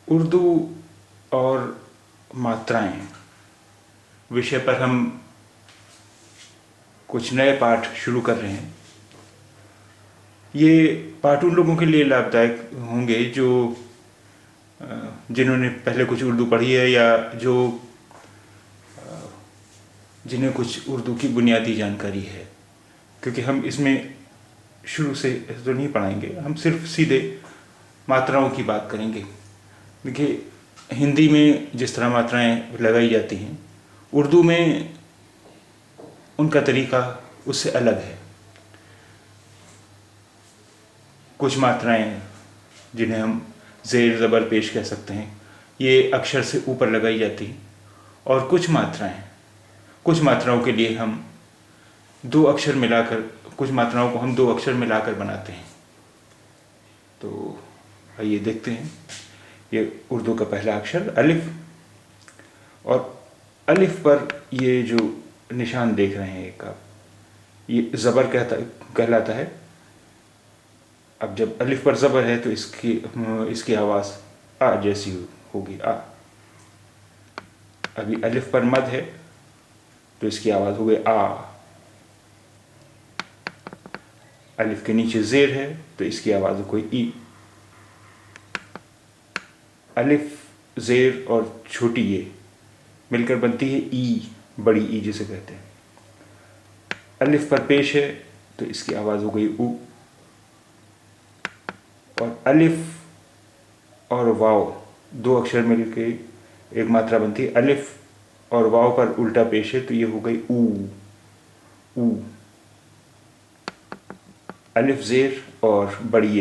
उर्दू और मात्राएं विषय पर हम कुछ नए पाठ शुरू कर रहे हैं। ये पाठ उन लोगों के लिए लाभदायक होंगे जो जिन्होंने पहले कुछ उर्दू पढ़ी है या जो जिन्हें कुछ उर्दू की बुनियादी जानकारी है, क्योंकि हम इसमें शुरू से तो नहीं पढ़ाएंगे, हम सिर्फ सीधे मात्राओं की बात करेंगे। देखिए, हिंदी में जिस तरह मात्राएं लगाई जाती हैं, उर्दू में उनका तरीका उससे अलग है। कुछ मात्राएं जिन्हें हम ज़ेर ज़बर पेश कह सकते हैं, ये अक्षर से ऊपर लगाई जाती हैं, और कुछ मात्राओं के लिए हम दो अक्षर मिलाकर कुछ मात्राओं को हम दो अक्षर मिलाकर बनाते हैं। तो आइए देखते हैं। ये उर्दू का पहला अक्षर अलिफ, और अलिफ पर ये जो निशान देख रहे हैं एक आप, ये ज़बर कहलाता है। अब जब अलिफ पर ज़बर है तो इसकी आवाज़ आ जैसी होगी, आ। अभी अलिफ पर मद है तो इसकी आवाज़ हो गई आ। अलिफ के नीचे ज़ेर है तो इसकी आवाज़ हो गई ई। अलिफ, ज़ेर और छोटी ये मिलकर बनती है ई, बड़ी ई जिसे कहते हैं। अलिफ पर पेश है तो इसकी आवाज़ हो गई ऊ। और अलिफ और वाव दो अक्षर मिलकर एक मात्रा बनती है। अलिफ और वाव पर उल्टा पेश है तो ये हो गई ऊ, ऊ। अलिफ ज़ेर और बड़ी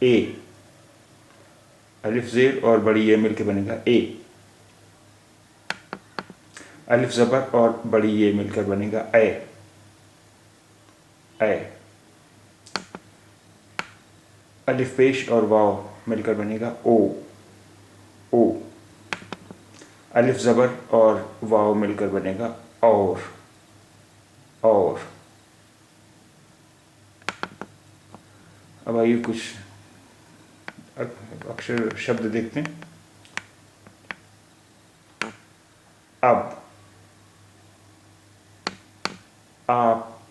ए, अलिफ ज़ेर और बड़ी ए मिलकर बनेगा ए। अलिफ ज़बर और बड़ी ए मिलकर बनेगा ए, ए। अलिफ पेश और वाव मिलकर बनेगा ओ, ओ। अलिफ ज़बर और वाव मिलकर बनेगा और, और। अब आइए कुछ अक्षर शब्द देखते हैं। अब, आप,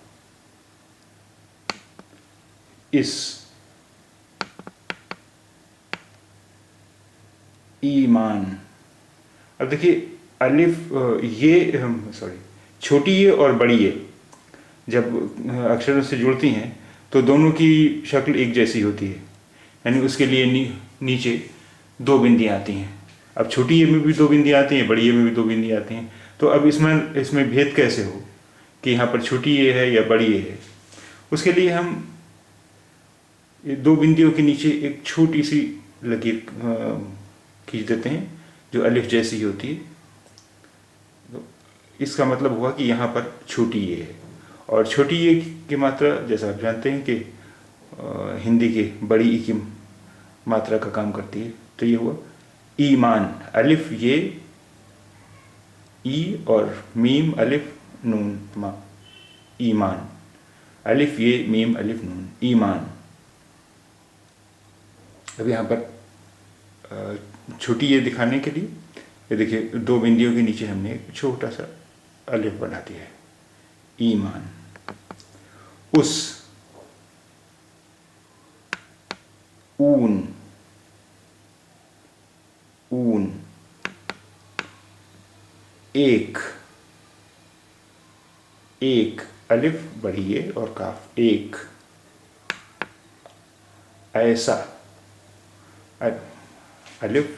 इस, ईमान। अब देखिए, अलिफ छोटी ये और बड़ी ये जब अक्षरों से जुड़ती हैं तो दोनों की शक्ल एक जैसी होती है, यानी उसके लिए नीचे दो बिंदियाँ आती हैं। अब छोटी ए में भी दो बिंदियाँ आती हैं, बड़ी ए में भी दो बिंदियाँ आती हैं। तो अब इसमें भेद कैसे हो कि यहाँ पर छोटी ए है या बड़ी ए है? उसके लिए हम ये दो बिंदियों के नीचे एक छोटी सी लकीर खींच देते हैं जो अलिफ जैसी होती है। तो इसका मतलब हुआ कि यहाँ पर छोटी ए है, और छोटी ए की मात्रा जैसा आप जानते हैं कि हिंदी के बड़ी ई की मात्रा का काम करती है। तो ये हुआ ईमान। अलिफ ये, ई और मीम अलिफ नून मा, ईमान। अलिफ ये मीम अलिफ नून, ईमान। अब यहाँ पर छोटी ये दिखाने के लिए ये देखिए दो बिंदियों के नीचे हमने एक छोटा सा अलिफ बना दिया है, ईमान। उस, ऊन, ऊन। एक, एक। अलिफ बड़ी ए और काफ, एक। ऐसा, अलिफ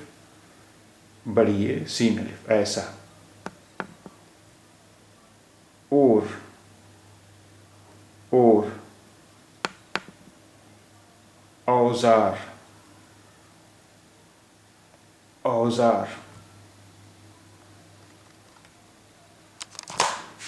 बड़ी ए सीन अलिफ, ऐसा। और, और। औजार, औजार।